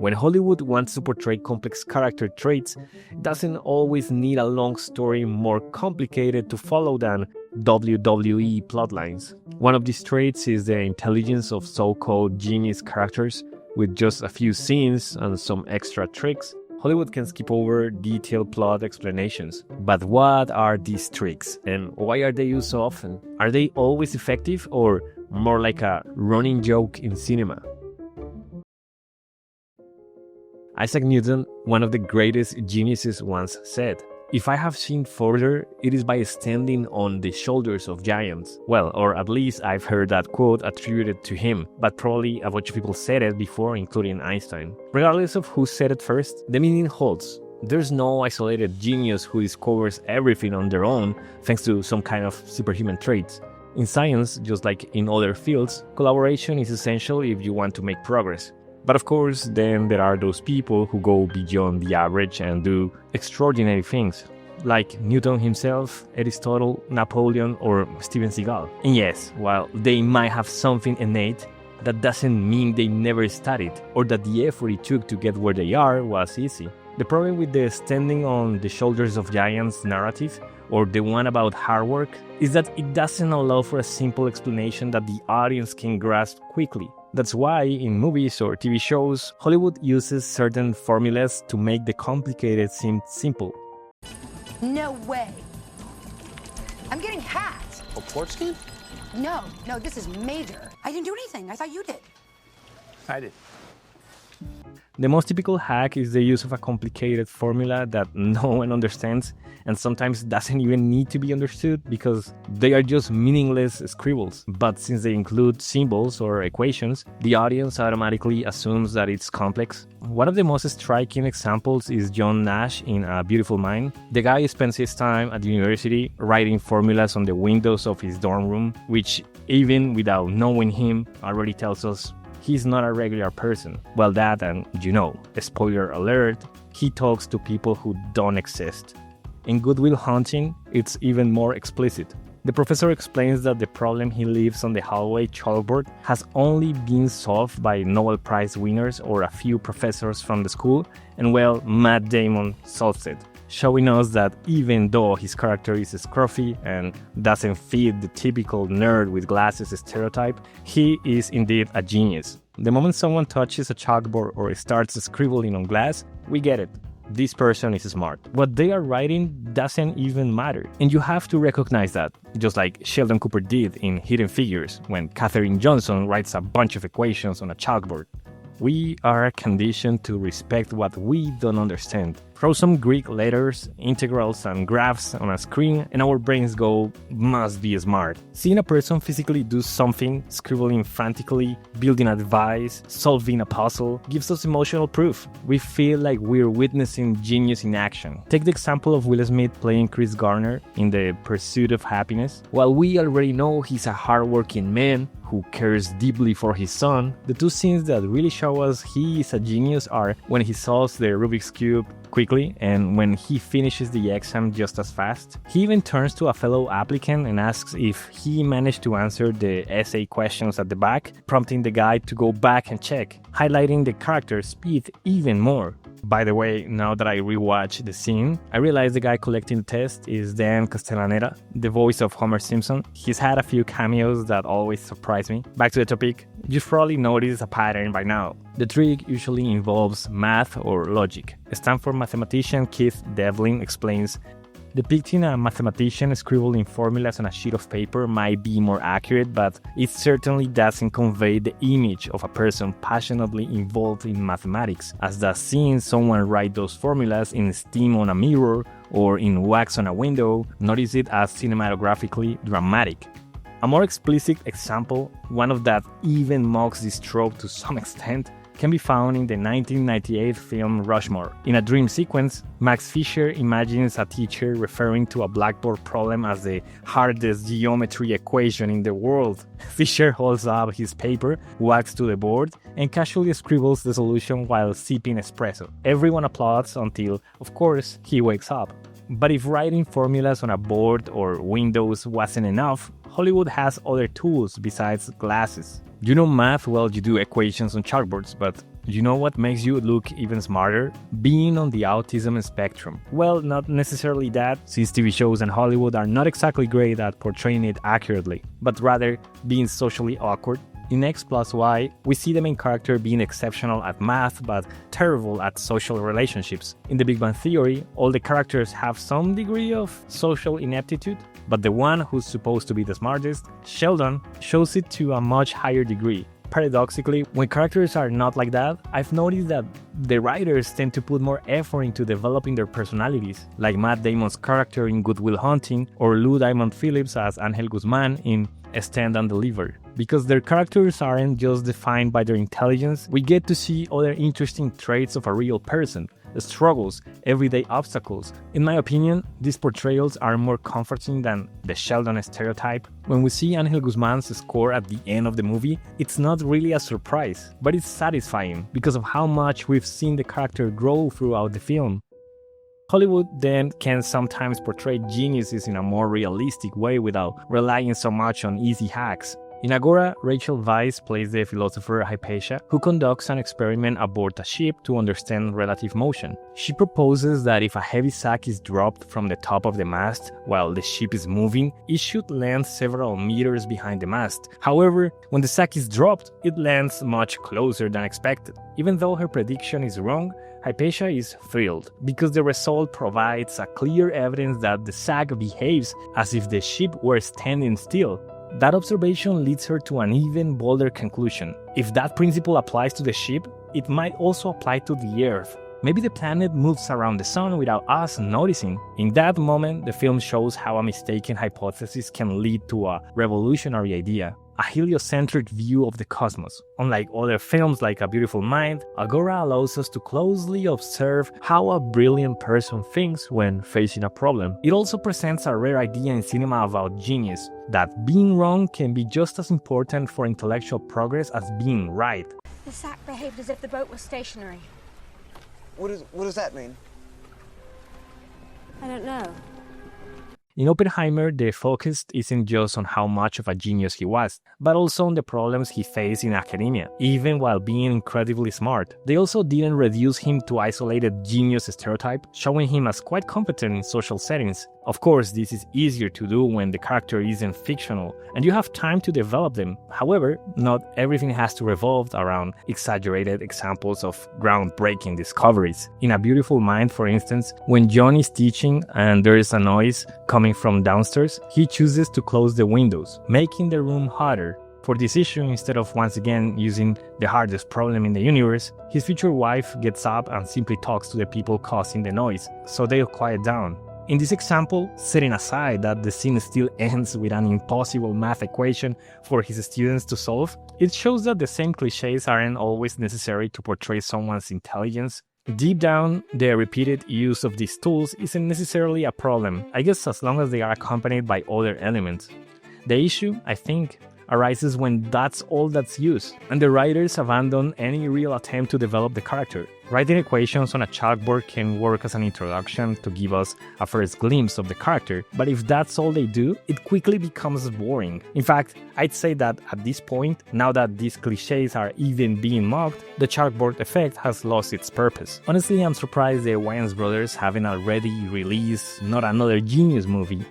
When Hollywood wants to portray complex character traits, it doesn't always need a long story more complicated to follow than WWE plotlines. One of these traits is the intelligence of so-called genius characters. With just a few scenes and some extra tricks, Hollywood can skip over detailed plot explanations. But what are these tricks, and why are they used so often? Are they always effective, or more like a running joke in cinema? Isaac Newton, one of the greatest geniuses, once said, "If I have seen further, it is by standing on the shoulders of giants." Well, or at least I've heard that quote attributed to him, but probably a bunch of people said it before, including Einstein. Regardless of who said it first, the meaning holds. There's no isolated genius who discovers everything on their own thanks to some kind of superhuman traits. In science, just like in other fields, collaboration is essential if you want to make progress. But of course, then there are those people who go beyond the average and do extraordinary things, like Newton himself, Aristotle, Napoleon, or Steven Seagal. And yes, while they might have something innate, that doesn't mean they never studied, or that the effort it took to get where they are was easy. The problem with the standing on the shoulders of giants narrative, or the one about hard work, is that it doesn't allow for a simple explanation that the audience can grasp quickly. That's why in movies or TV shows, Hollywood uses certain formulas to make the complicated seem simple. No way. I'm getting hacked. A port scan? No, this is major. I didn't do anything. I thought you did. I did. The most typical hack is the use of a complicated formula that no one understands and sometimes doesn't even need to be understood because they are just meaningless scribbles. But since they include symbols or equations, the audience automatically assumes that it's complex. One of the most striking examples is John Nash in A Beautiful Mind. The guy spends his time at university writing formulas on the windows of his dorm room, which even without knowing him already tells us he's not a regular person. Well, that and, spoiler alert, he talks to people who don't exist. In Good Will Hunting, it's even more explicit. The professor explains that the problem he leaves on the hallway chalkboard has only been solved by Nobel Prize winners or a few professors from the school, and well, Matt Damon solves it, showing us that even though his character is scruffy and doesn't fit the typical nerd with glasses stereotype, he is indeed a genius. The moment someone touches a chalkboard or starts scribbling on glass, we get it. This person is smart. What they are writing doesn't even matter. And you have to recognize that, just like Sheldon Cooper did in Hidden Figures when Katherine Johnson writes a bunch of equations on a chalkboard. We are conditioned to respect what we don't understand. Throw some Greek letters, integrals, and graphs on a screen, and our brains go, must be smart. Seeing a person physically do something, scribbling frantically, building a device, solving a puzzle, gives us emotional proof. We feel like we're witnessing genius in action. Take the example of Will Smith playing Chris Garner in The Pursuit of Happiness. While we already know he's a hardworking man who cares deeply for his son, the two scenes that really show us he is a genius are when he solves the Rubik's Cube quickly and when he finishes the exam just as fast. He even turns to a fellow applicant and asks if he managed to answer the essay questions at the back, prompting the guy to go back and check, highlighting the character's speed even more. By the way, now that I rewatch the scene, I realize the guy collecting the test is Dan Castellaneta, the voice of Homer Simpson. He's had a few cameos that always surprise me. Back to the topic, you've probably noticed a pattern by now. The trick usually involves math or logic. Stanford mathematician Keith Devlin explains, depicting a mathematician scribbling formulas on a sheet of paper might be more accurate, but it certainly doesn't convey the image of a person passionately involved in mathematics, as does seeing someone write those formulas in steam on a mirror or in wax on a window. Notice it as cinematographically dramatic. A more explicit example, one of that even mocks this trope to some extent, can be found in the 1998 film Rushmore. In a dream sequence, Max Fisher imagines a teacher referring to a blackboard problem as the hardest geometry equation in the world. Fisher holds up his paper, walks to the board, and casually scribbles the solution while sipping espresso. Everyone applauds until, of course, he wakes up. But if writing formulas on a board or windows wasn't enough, Hollywood has other tools besides glasses. You know math, well, you do equations on chalkboards, but You know what makes you look even smarter? Being on the autism spectrum. Well, not necessarily that, since TV shows and Hollywood are not exactly great at portraying it accurately, but rather being socially awkward. In X plus Y, we see the main character being exceptional at math but terrible at social relationships. In The Big Bang Theory, all the characters have some degree of social ineptitude, but the one who's supposed to be the smartest, Sheldon, shows it to a much higher degree. Paradoxically, when characters are not like that, I've noticed that the writers tend to put more effort into developing their personalities, like Matt Damon's character in Good Will Hunting or Lou Diamond Phillips as Angel Guzman in Stand and Deliver. Because their characters aren't just defined by their intelligence, we get to see other interesting traits of a real person, struggles, everyday obstacles. In my opinion, these portrayals are more comforting than the Sheldon stereotype. When we see Angel Guzman's score at the end of the movie, it's not really a surprise, but it's satisfying because of how much we've seen the character grow throughout the film. Hollywood then can sometimes portray geniuses in a more realistic way without relying so much on easy hacks. In Agora, Rachel Weisz plays the philosopher Hypatia, who conducts an experiment aboard a ship to understand relative motion. She proposes that if a heavy sack is dropped from the top of the mast while the ship is moving, it should land several meters behind the mast. However, when the sack is dropped, it lands much closer than expected. Even though her prediction is wrong, Hypatia is thrilled, because the result provides a clear evidence that the sack behaves as if the ship were standing still. That observation leads her to an even bolder conclusion. If that principle applies to the ship, it might also apply to the Earth. Maybe the planet moves around the sun without us noticing. In that moment, the film shows how a mistaken hypothesis can lead to a revolutionary idea. A heliocentric view of the cosmos. Unlike other films like A Beautiful Mind, Agora allows us to closely observe how a brilliant person thinks when facing a problem. It also presents a rare idea in cinema about genius, that being wrong can be just as important for intellectual progress as being right. The sack behaved as if the boat was stationary. What does that mean? I don't know. In Oppenheimer, the focus isn't just on how much of a genius he was, but also on the problems he faced in academia, even while being incredibly smart. They also didn't reduce him to isolated genius stereotype, showing him as quite competent in social settings. Of course, this is easier to do when the character isn't fictional, and you have time to develop them. However, not everything has to revolve around exaggerated examples of groundbreaking discoveries. In A Beautiful Mind, for instance, when John is teaching and there is a noise coming from downstairs, he chooses to close the windows, making the room hotter. For this issue, instead of once again using the hardest problem in the universe, his future wife gets up and simply talks to the people causing the noise, so they'll quiet down. In this example, setting aside that the scene still ends with an impossible math equation for his students to solve, it shows that the same clichés aren't always necessary to portray someone's intelligence. Deep down, the repeated use of these tools isn't necessarily a problem, I guess, as long as they are accompanied by other elements. The issue, I think, arises when that's all that's used, and the writers abandon any real attempt to develop the character. Writing equations on a chalkboard can work as an introduction to give us a first glimpse of the character, but if that's all they do, it quickly becomes boring. In fact, I'd say that at this point, now that these clichés are even being mocked, the chalkboard effect has lost its purpose. Honestly, I'm surprised the Wayans brothers haven't already released Not Another Genius movie.